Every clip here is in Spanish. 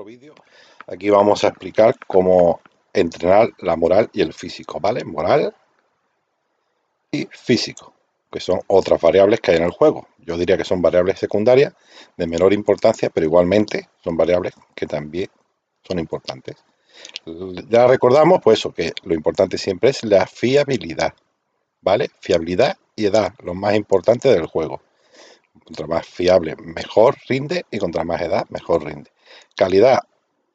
vídeo. Aquí vamos a explicar cómo entrenar la moral y el físico, ¿vale? Moral y físico, que son otras variables que hay en el juego. Yo diría que son variables secundarias de menor importancia, pero igualmente son variables que también son importantes. Ya recordamos, pues eso, que lo importante siempre es la fiabilidad, ¿vale? Fiabilidad y edad, lo más importante del juego. Contra más fiable, mejor rinde, y contra más edad, mejor rinde. Calidad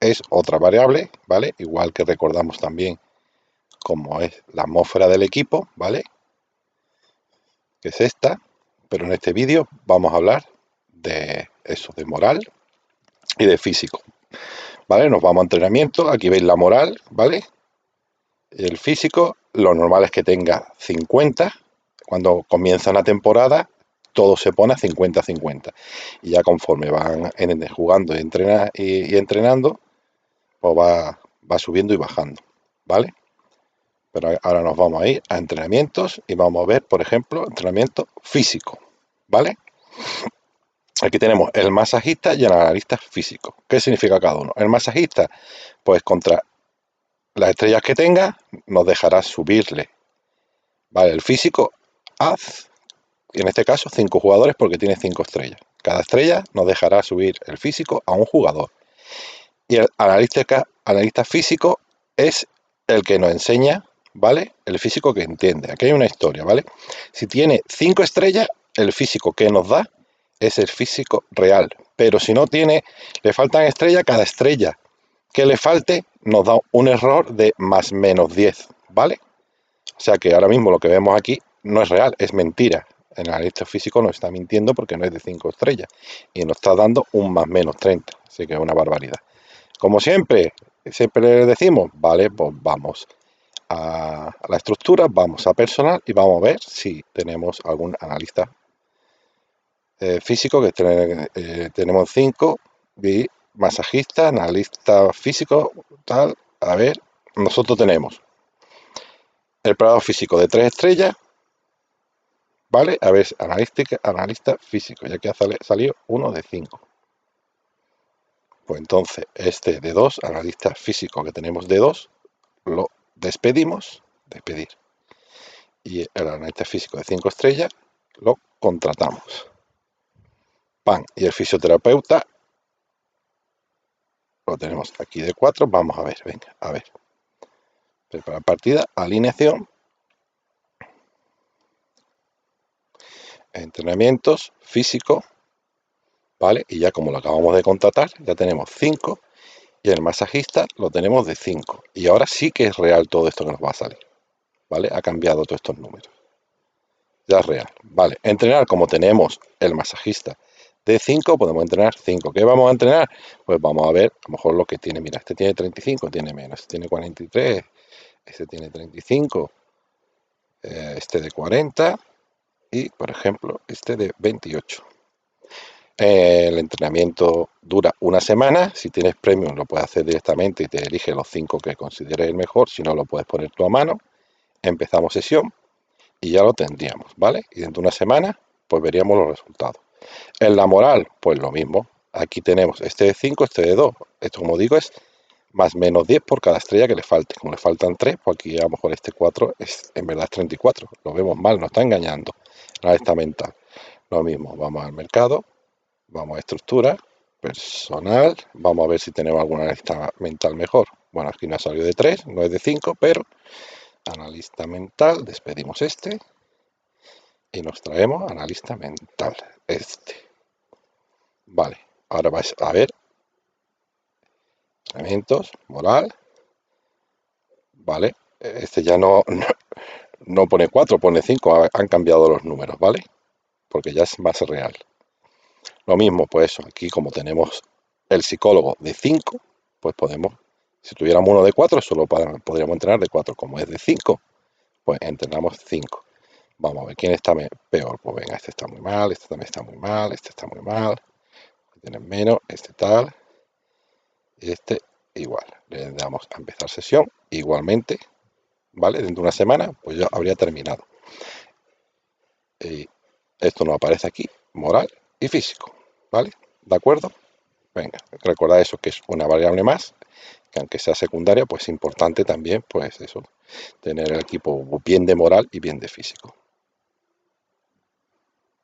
es otra variable, ¿vale? Igual que recordamos también cómo es la atmósfera del equipo, ¿vale? Que es esta, pero en este vídeo vamos a hablar de eso, de moral y de físico, ¿vale? Nos vamos a entrenamiento, aquí veis la moral, ¿vale? Y el físico, lo normal es que tenga 50, cuando comienza una temporada todo se pone a 50-50 y ya conforme van jugando y entrenando, pues va subiendo y bajando, ¿vale? Pero ahora nos vamos a ir a entrenamientos y vamos a ver, por ejemplo, entrenamiento físico, ¿vale? Aquí tenemos el masajista y el analista físico. ¿Qué significa cada uno? El masajista, pues contra las estrellas que tenga, nos dejará subirle, ¿vale? El físico, en este caso, 5 jugadores porque tiene 5 estrellas. Cada estrella nos dejará subir el físico a un jugador. Y el analista físico es el que nos enseña, ¿vale? El físico que entiende. Aquí hay una historia, ¿vale? Si tiene 5 estrellas, el físico que nos da es el físico real. Pero si no tiene, le faltan estrellas, cada estrella que le falte nos da un error de más menos 10, ¿vale? O sea que ahora mismo lo que vemos aquí no es real, es mentira. El analista físico nos está mintiendo porque no es de 5 estrellas y nos está dando un más menos 30, así que es una barbaridad. Como siempre le decimos, vale, pues vamos a la estructura, vamos a personal y vamos a ver si tenemos algún analista físico, que tenemos 5, y masajista, analista físico, tal. A ver, nosotros tenemos el preparador físico de 3 estrellas, ¿vale? A ver, analista físico, ya que ha salido uno de 5. Pues entonces este de 2, analista físico que tenemos de 2, lo despedimos, despedir. Y el analista físico de 5 estrellas lo contratamos. ¡Pam! Y el fisioterapeuta lo tenemos aquí de 4. Vamos a ver, venga, a ver. Preparar partida, alineación, entrenamientos, físico, ¿vale? Y ya como lo acabamos de contratar, ya tenemos 5 y el masajista lo tenemos de 5. Y ahora sí que es real todo esto que nos va a salir, ¿vale? Ha cambiado todos estos números. Ya es real, ¿vale? Entrenar, como tenemos el masajista de 5, podemos entrenar 5. ¿Qué vamos a entrenar? Pues vamos a ver, a lo mejor lo que tiene, mira, este tiene 35, tiene menos, este tiene 43, este tiene 35, este de 40 y, por ejemplo, este de 28. El entrenamiento dura una semana. Si tienes premium lo puedes hacer directamente y te elige los 5 que consideres el mejor. Si no, lo puedes poner tú a mano. Empezamos sesión y ya lo tendríamos, ¿vale? Y dentro de una semana pues veríamos los resultados. En la moral, pues lo mismo. Aquí tenemos este de 5, este de 2. Esto, como digo, es más menos 10 por cada estrella que le falte. Como le faltan 3, pues aquí a lo mejor este 4 es, en verdad es 34. Lo vemos mal, nos está engañando. La esta mental. Lo mismo, vamos al mercado, vamos a estructura, personal, vamos a ver si tenemos alguna lista mental mejor. Bueno, aquí no ha salido de 3, no es de 5, pero analista mental, despedimos este y nos traemos analista mental, este. Vale, ahora vais a ver entrenamientos, moral, vale, este ya no pone 4, pone 5, han cambiado los números, ¿vale? Porque ya es más real. Lo mismo, pues eso, aquí como tenemos el psicólogo de 5, pues podemos, si tuviéramos uno de 4, solo podríamos entrenar de 4. Como es de 5, pues entrenamos 5. Vamos a ver quién está peor. Pues venga, este está muy mal, este también está muy mal, este está muy mal, este tiene menos, este tal, y este igual. Le damos a empezar sesión, igualmente, ¿vale? Dentro de una semana, pues ya habría terminado. Y esto nos aparece aquí, moral y físico, ¿vale? ¿De acuerdo? Venga, recordad eso, que es una variable más, que aunque sea secundaria, pues es importante también, pues eso, tener el equipo bien de moral y bien de físico.